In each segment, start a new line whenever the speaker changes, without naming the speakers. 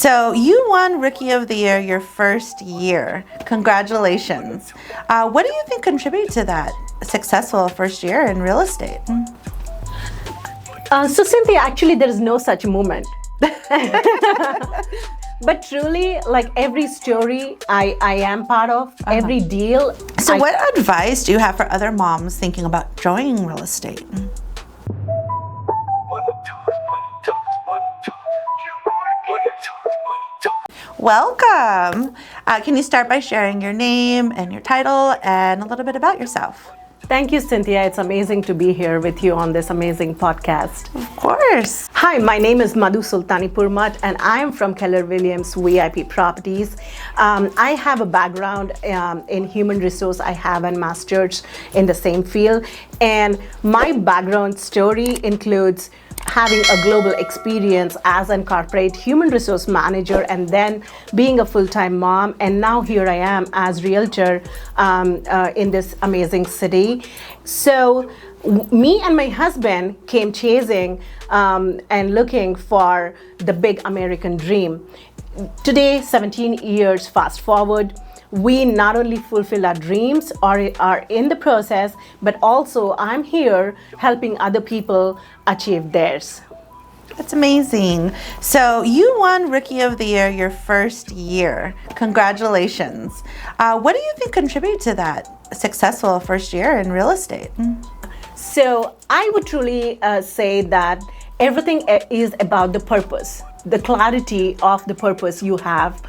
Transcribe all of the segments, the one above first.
So you won Rookie of the Year your first year. Congratulations. What do you think contributed to that successful first year in real estate?
So Cynthia, actually there is no such moment. But truly, like every story I am part of, every deal.
So what advice do you have for other moms thinking about joining real estate? Welcome. Can you start by sharing your name and your title and a little bit about yourself?
Thank you, Cynthia. It's amazing to be here with you on this amazing podcast.
Of course.
Hi, my name is Madhu Sultanipurmath and I am from Keller Williams VIP Properties. I have a background in human resource. I have a master's in the same field. And my background story includes having a global experience as a corporate human resource manager and then being a full-time mom, and now here I am as realtor in this amazing city. So me and my husband came chasing and looking for the big American dream. Today, 17 years fast forward, we not only fulfill our dreams or are in the process, but also I'm here helping other people achieve theirs.
That's amazing. So you won Rookie of the Year your first year. Congratulations. What do you think contributed to that successful first year in real estate?
So I would truly say that everything is about the purpose. The clarity of the purpose you have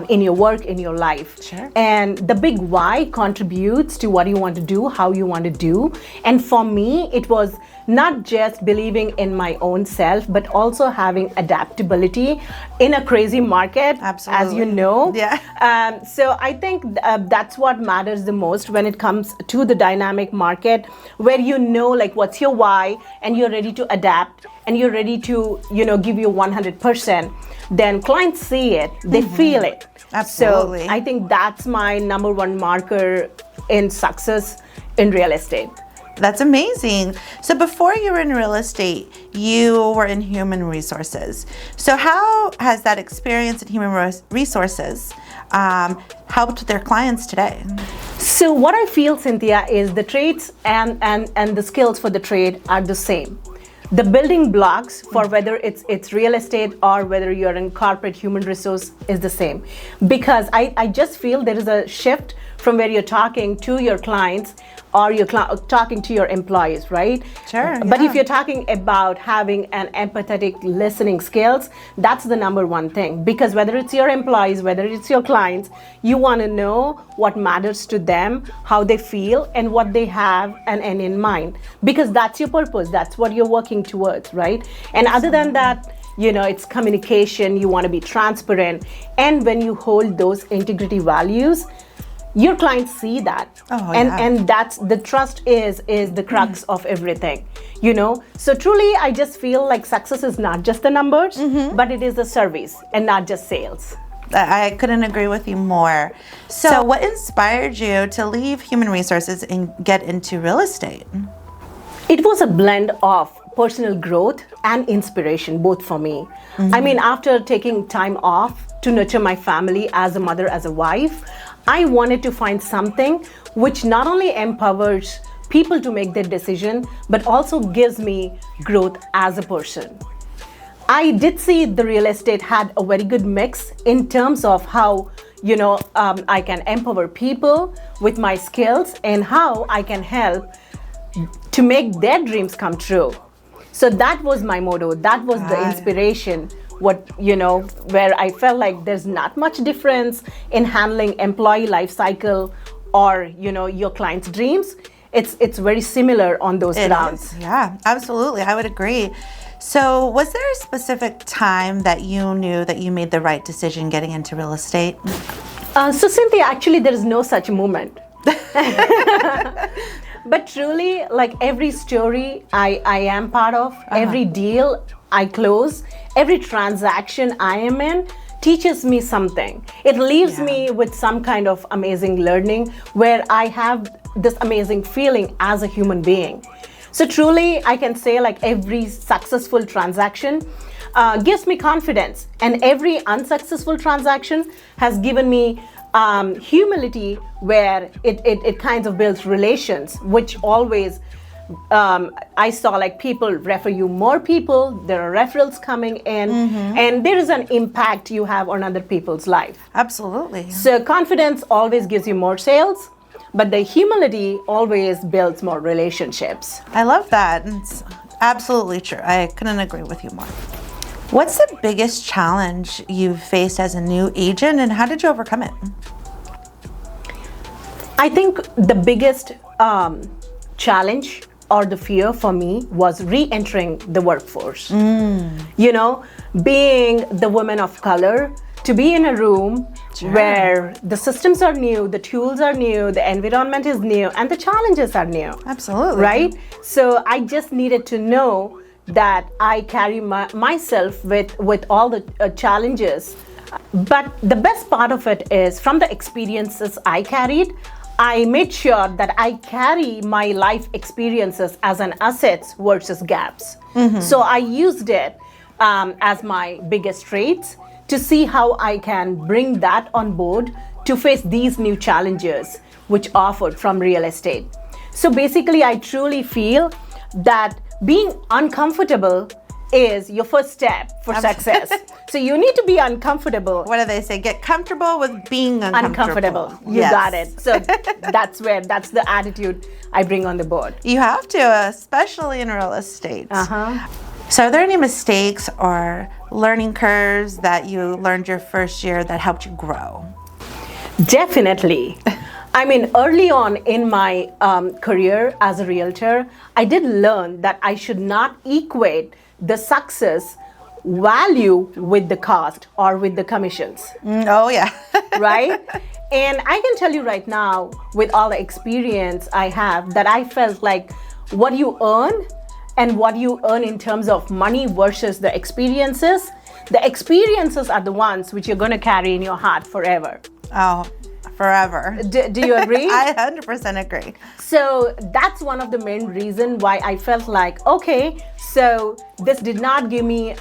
in your work, in your life.
Sure.
And the big why contributes to what you want to do, how you want to do. And for me, it was not just believing in my own self, but also having adaptability in a crazy market,
Absolutely.
as you know.
Yeah.
So I think that's what matters the most when it comes to the dynamic market, where you know like what's your why and you're ready to adapt and you're ready to, give you 100%, then clients see it, they feel it.
Absolutely.
So I think that's my number one marker in success in real estate.
That's amazing. So before you were in real estate, you were in human resources. So how has that experience in human resources helped their clients today?
So what I feel, Cynthia, is the traits and the skills for the trade are the same. The building blocks for whether it's real estate or whether you're in corporate human resource is the same. Because I just feel there is a shift from where you're talking to your clients or you're talking to your employees, right?
Sure.
But
yeah.
if you're talking about having an empathetic listening skills, that's the number one thing. Because whether it's your employees, whether it's your clients, you want to know what matters to them, how they feel, and what they have and end in mind. Because that's your purpose. That's what you're working towards, right? And other than that, it's communication. You want to be transparent. And when you hold those integrity values, your clients see that. And that's the trust is the crux of everything, So truly, I just feel like success is not just the numbers, but it is a service and not just sales.
I couldn't agree with you more. So what inspired you to leave human resources and get into real estate?
It was a blend of personal growth and inspiration, both for me. I mean, after taking time off to nurture my family as a mother, as a wife, I wanted to find something which not only empowers people to make their decision, but also gives me growth as a person. I did see the real estate had a very good mix in terms of how, I can empower people with my skills and how I can help to make their dreams come true. So that was my motto. That was the inspiration. Where I felt like there's not much difference in handling employee life cycle or, your client's dreams. It's very similar on those grounds.
Yeah, absolutely. I would agree. So was there a specific time that you knew that you made the right decision getting into real estate?
So Cynthia, actually there is no such moment. But truly, like every story I am part of, every deal I close, every transaction I am in teaches me something. It leaves me with some kind of amazing learning where I have this amazing feeling as a human being. So truly, I can say like every successful transaction gives me confidence, and every unsuccessful transaction has given me humility, where it kind of builds relations, which always I saw like people refer you more people, there are referrals coming in, and there is an impact you have on other people's life.
Absolutely.
So confidence always gives you more sales, but the humility always builds more relationships.
I love that. It's absolutely true. I couldn't agree with you more. What's the biggest challenge you've faced as a new agent, and how did you overcome it?
I think the biggest challenge or the fear for me was re-entering the workforce. You know, being the woman of color, to be in a room where the systems are new, the tools are new, the environment is new, and the challenges are new.
Absolutely.
Right? So I just needed to know that I carry myself with all the challenges. But the best part of it is, from the experiences I carried, I made sure that I carry my life experiences as an assets versus gaps. So I used it as my biggest traits to see how I can bring that on board to face these new challenges which offered from real estate. So basically, I truly feel that being uncomfortable is your first step for success. So you need to be uncomfortable.
What do they say? Get comfortable with being uncomfortable.
You got it. So that's the attitude I bring on the board.
You have to, especially in real estate. So are there any mistakes or learning curves that you learned your first year that helped you grow?
Definitely. I mean, early on in my career as a realtor, I did learn that I should not equate the success value with the cost or with the commissions.
Oh, yeah.
Right? And I can tell you right now, with all the experience I have, that I felt like what you earn and what you earn in terms of money versus the experiences are the ones which you're going to carry in your heart forever.
Oh, forever.
Do you agree?
I 100% agree.
So that's one of the main reasons why I felt like, okay, so this did not give me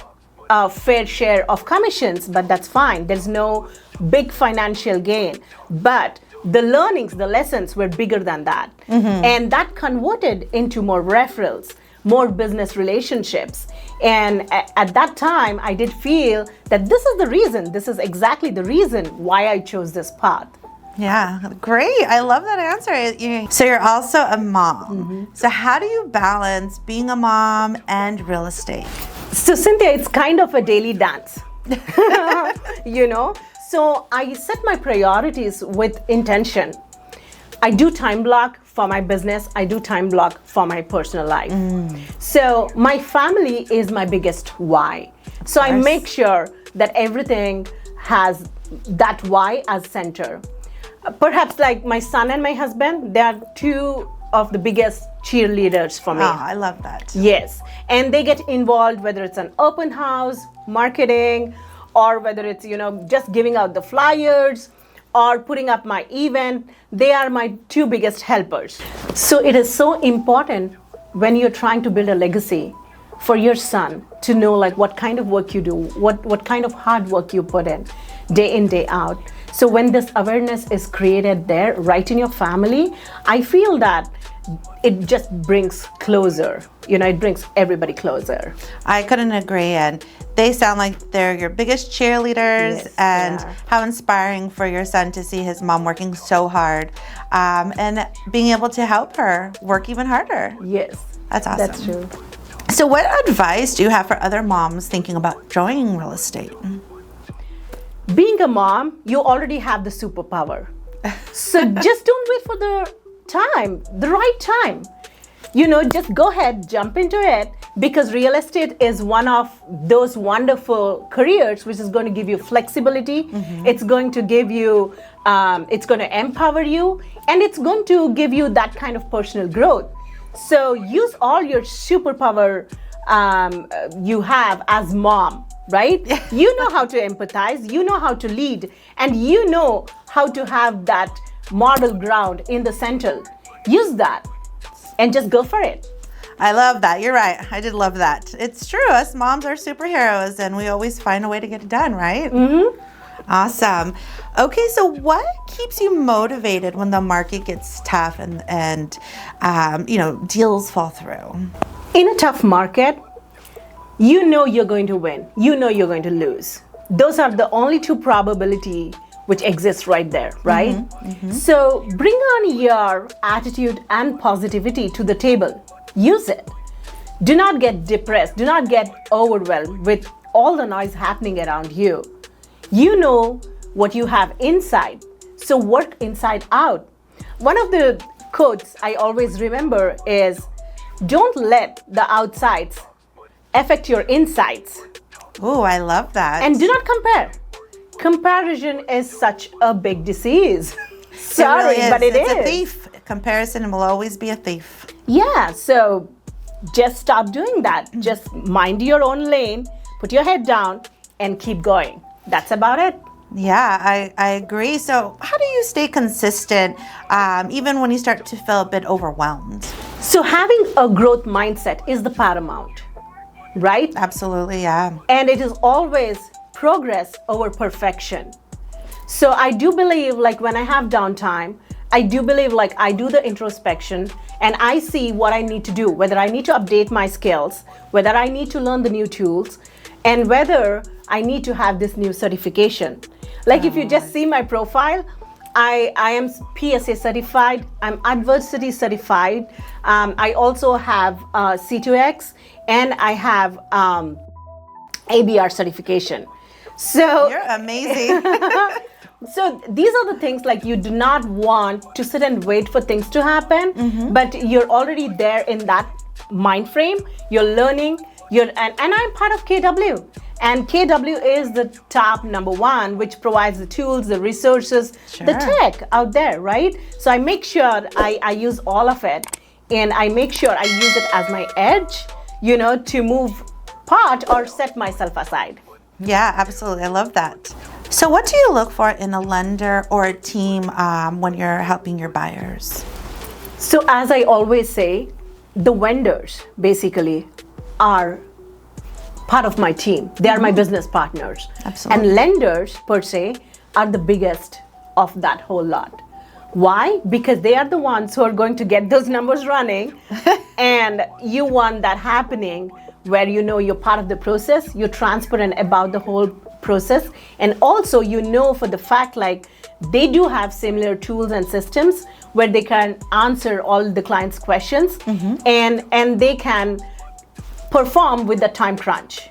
a fair share of commissions, but that's fine. There's no big financial gain. But the learnings, the lessons were bigger than that. And that converted into more referrals, more business relationships. And at that time, I did feel that this is exactly the reason why I chose this path.
Yeah, great. I love that answer. So you're also a mom. So how do you balance being a mom and real estate?
So Cynthia, it's kind of a daily dance, you know? So I set my priorities with intention. I do time block for my business. I do time block for my personal life. So my family is my biggest why. So I make sure that everything has that why as center. Perhaps like my son and my husband, they are two of the biggest cheerleaders for me.
Oh, I love that.
Yes. And they get involved, whether it's an open house, marketing, or whether it's, just giving out the flyers or putting up my event. They are my two biggest helpers. So it is so important when you're trying to build a legacy for your son to know like what kind of work you do, what kind of hard work you put in, day out. So when this awareness is created there, right in your family, I feel that it just brings closer. It brings everybody closer.
I couldn't agree. And they sound like they're your biggest cheerleaders.
Yes,
and how inspiring for your son to see his mom working so hard and being able to help her work even harder.
Yes.
That's awesome.
That's true.
So what advice do you have for other moms thinking about joining real estate?
Being a mom, you already have the superpower. So just don't wait for the right time. Just go ahead, jump into it, because real estate is one of those wonderful careers which is going to give you flexibility. It's going to give you, it's going to empower you, and it's going to give you that kind of personal growth. So use all your superpower you have as mom. Right? You know how to empathize, you know how to lead, and you know how to have that model ground in the center. Use that and just go for it.
I love that. You're right. I did love that. It's true. Us moms are superheroes and we always find a way to get it done, right?
Mm-hmm.
Awesome. Okay, so what keeps you motivated when the market gets tough and deals fall through?
In a tough market, you know you're going to win. You know you're going to lose. Those are the only two probability which exists right there, right? So bring on your attitude and positivity to the table. Use it. Do not get depressed. Do not get overwhelmed with all the noise happening around you. You know what you have inside, so work inside out. One of the quotes I always remember is, don't let the outsides affect your insides.
Oh, I love that.
And do not compare. Comparison is such a big disease. Sorry,
really
but
it's
is.
a thief. Comparison will always be a thief.
Yeah, so just stop doing that. Just mind your own lane, put your head down, and keep going. That's about it.
Yeah, I agree. So how do you stay consistent even when you start to feel a bit overwhelmed?
So having a growth mindset is the paramount, right?
Absolutely, yeah.
And it is always progress over perfection. So I do believe, like, when I have downtime, I do believe, like, I do the introspection and I see what I need to do, whether I need to update my skills, whether I need to learn the new tools, and whether I need to have this new certification. Like, if you just see my profile, I am PSA certified, I'm adversity certified, I also have C2X, and I have ABR certification. So
You're amazing.
so these are the things, like, you do not want to sit and wait for things to happen, but you're already there in that mind frame. You're learning. And I'm part of KW. And KW is the top #1, which provides the tools, the resources, the tech out there, right? So I make sure I use all of it, and I make sure I use it as my edge, to move part or set myself aside.
Yeah, absolutely. I love that. So what do you look for in a lender or a team when you're helping your buyers?
So as I always say, the vendors basically are part of my team. They are my business partners.
Absolutely.
And lenders per se are the biggest of that whole lot. Why? Because they are the ones who are going to get those numbers running and you want that happening where you're part of the process, you're transparent about the whole process, and also for the fact, like, they do have similar tools and systems where they can answer all the client's questions and they can perform with the time crunch.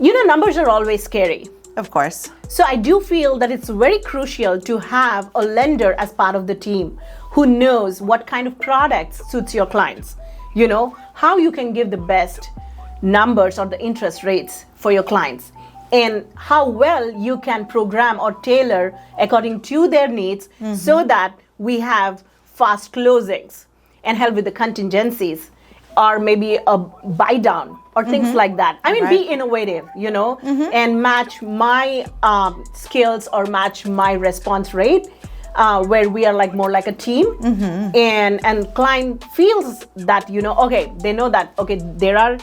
Numbers are always scary.
Of course.
So I do feel that it's very crucial to have a lender as part of the team who knows what kind of products suits your clients. How you can give the best numbers or the interest rates for your clients, and how well you can program or tailor according to their needs so that we have fast closings and help with the contingencies or maybe a buy down or things like that. I mean, be innovative, and match my skills or match my response rate where we are like more like a team, and client feels that, okay, they know that, okay, there are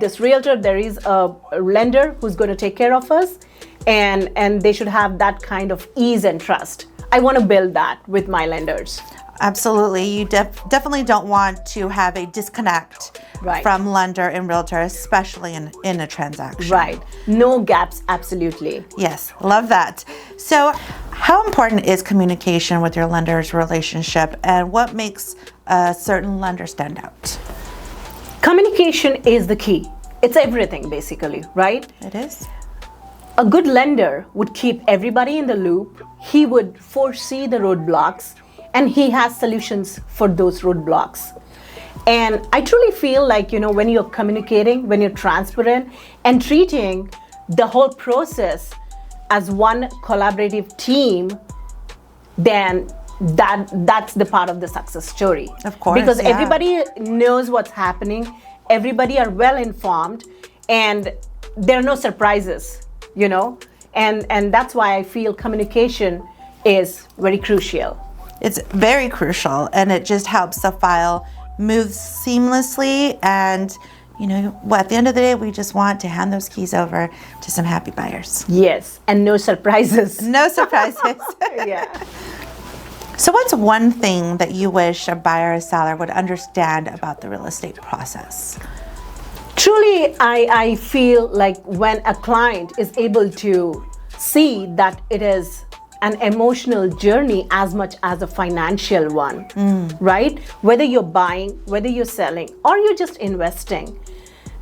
this realtor, there is a lender who's going to take care of us, and they should have that kind of ease and trust. I want to build that with my lenders.
Absolutely. You definitely don't want to have a disconnect from lender and realtor, especially in a transaction.
Right. No gaps, absolutely.
Yes, love that. So how important is communication with your lender's relationship, and what makes a certain lender stand out?
Communication is the key. It's everything, basically, right?
It is.
A good lender would keep everybody in the loop. He would foresee the roadblocks, and he has solutions for those roadblocks. And I truly feel like, when you're communicating, when you're transparent and treating the whole process as one collaborative team, then that's the part of the success story.
Of course,
because everybody knows what's happening, everybody are well informed, and there are no surprises, and that's why I feel communication is very crucial.
It's very crucial, and it just helps the file moves seamlessly, and at the end of the day, we just want to hand those keys over to some happy buyers.
Yes, and no surprises.
No surprises.
Yeah.
So what's one thing that you wish a buyer or seller would understand about the real estate process?
Truly, I feel like when a client is able to see that it is an emotional journey as much as a financial one, right? Whether you're buying, whether you're selling, or you're just investing,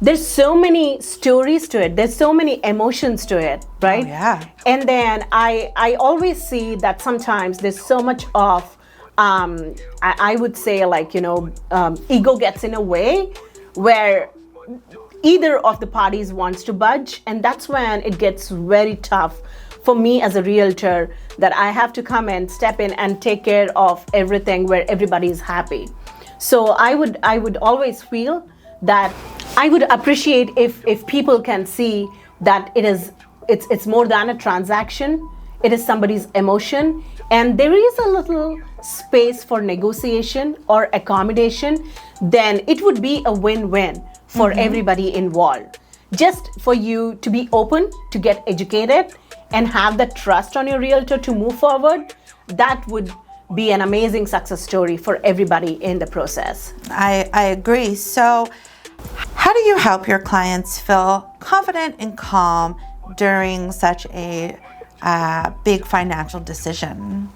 there's so many stories to it. There's so many emotions to it, right?
Oh, yeah.
And then I always see that sometimes there's so much of, I would say ego gets in a way where either of the parties wants to budge, and that's when it gets very tough for me as a realtor, that I have to come and step in and take care of everything where everybody is happy. So I would always feel that I would appreciate if people can see that it's more than a transaction. It is somebody's emotion, and there is a little space for negotiation or accommodation. Then it would be a win-win for everybody involved. Just for you to be open, to get educated, and have that trust on your realtor to move forward, that would be an amazing success story for everybody in the process.
I agree. So how do you help your clients feel confident and calm during such a big financial decision?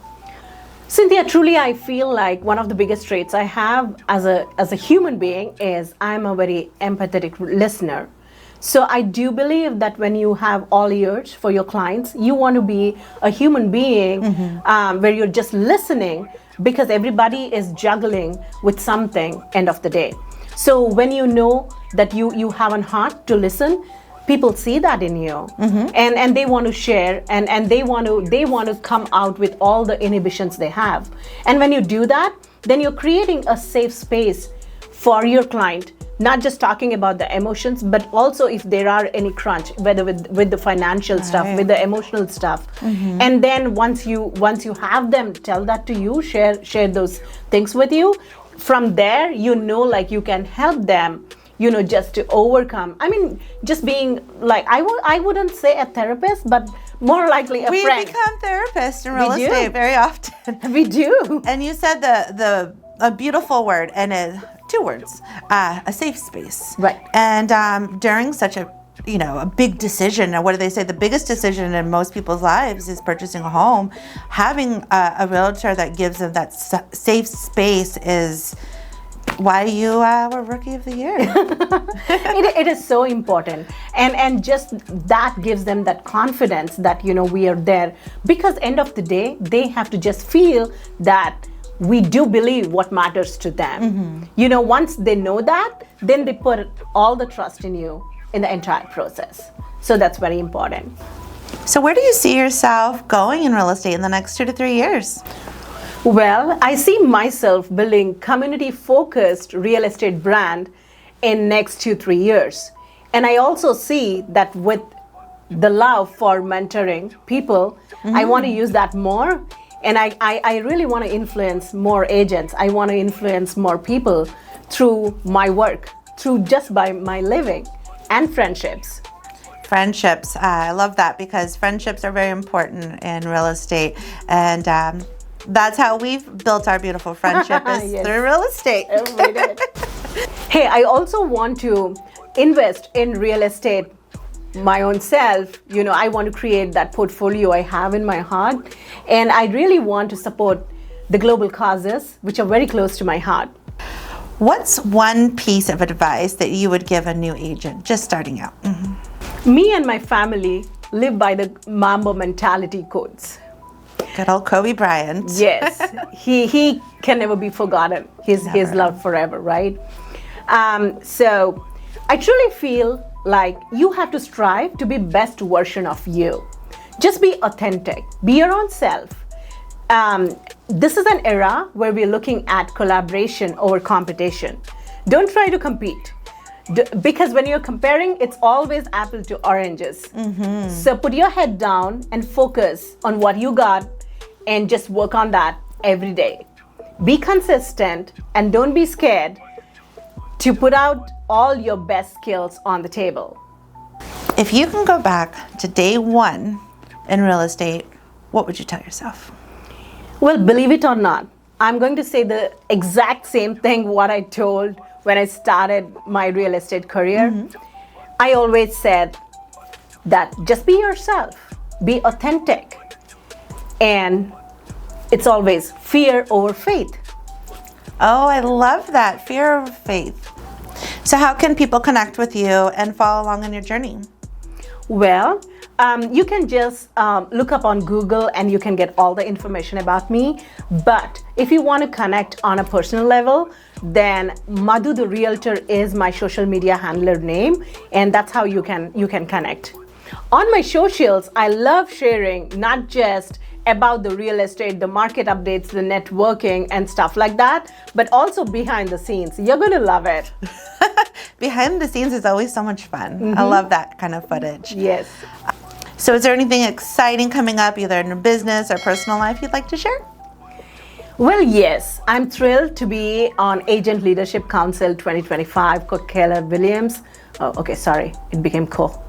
Cynthia, truly I feel like one of the biggest traits I have as a human being is I'm a very empathetic listener. So I do believe that when you have all ears for your clients, you want to be a human being where you're just listening, because everybody is juggling with something end of the day. So when you know that you have a heart to listen, people see that in you, and they want to share, and they want to come out with all the inhibitions they have. And when you do that, then you're creating a safe space for your client, not just talking about the emotions, but also if there are any crunch, whether with the financial stuff, with the emotional stuff. And then once you have them tell that to you, share those things with you, from there, like you can help them, just to overcome. I mean, just being like, I wouldn't say a therapist, but more likely a friend.
We become therapists in real estate very often.
We do.
And you said a beautiful word, and two words, a safe space.
Right.
And during such a big decision, or what do they say, the biggest decision in most people's lives is purchasing a home, having a realtor that gives them that safe space is why you were Rookie of the Year.
It is so important, and just that gives them that confidence that we are there, because end of the day they have to just feel that we do believe what matters to them. Once they know that, then they put all the trust in you in the entire process. So that's very important.
So where do you see yourself going in real estate in the next 2 to 3 years?
Well, I see myself building community-focused real estate brand in next 2-3 years. And I also see that with the love for mentoring people, I want to use that more. And I really want to influence more agents. I want to influence more people through my work, through just by my living, and friendships.
Friendships, I love that, because friendships are very important in real estate. And that's how we've built our beautiful friendship, is
Yes.
through real estate.
We did. Hey, I also want to invest in real estate my own self. I want to create that portfolio I have in my heart, and I really want to support the global causes which are very close to my heart.
What's one piece of advice that you would give a new agent just starting out?
Me and my family live by the Mamba mentality codes.
Good old Kobe Bryant.
Yes, he can never be forgotten. He's loved forever, right? So I truly feel like you have to strive to be best version of you. Just be authentic, be your own self. This is an era where we're looking at collaboration over competition. Don't try to compete. Because when you're comparing, it's always apple to oranges. So put your head down and focus on what you got, and just work on that every day. Be consistent, and don't be scared to put out all your best skills on the table.
If you can go back to day one in real estate, what would you tell yourself?
Well, believe it or not, I'm going to say the exact same thing what I told when I started my real estate career. I always said that just be yourself, be authentic, and it's always fear over faith.
Oh, I love that, fear over faith. So how can people connect with you and follow along on your journey?
Well, you can just look up on Google and you can get all the information about me. But if you want to connect on a personal level, then Madhu the Realtor is my social media handler name, and that's how you can connect. On my socials, I love sharing not just about the real estate, the market updates, the networking and stuff like that, but also behind the scenes. You're going to love it.
Behind the scenes is always so much fun. I love that kind of footage.
Yes.
So is there anything exciting coming up, either in your business or personal life, you'd like to share?
Well, yes, I'm thrilled to be on Agent Leadership Council 2025 for Keller Williams. Oh, okay, sorry, it became cool.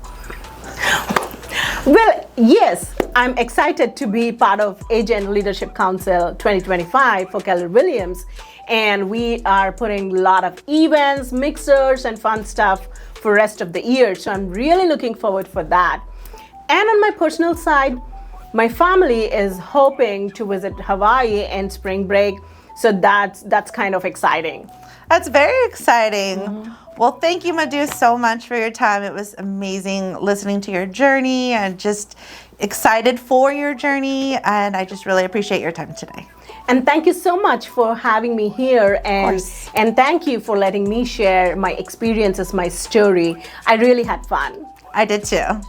Well, yes, I'm excited to be part of Agent Leadership Council 2025 for Keller Williams. And we are putting a lot of events, mixers, and fun stuff for rest of the year. So I'm really looking forward for that. And on my personal side, my family is hoping to visit Hawaii and spring break. So that's kind of exciting.
That's very exciting. Well, thank you, Madhu, so much for your time. It was amazing listening to your journey and just excited for your journey. And I just really appreciate your time today.
And thank you so much for having me here, and thank you for letting me share my experiences, my story. I really had fun.
I did too.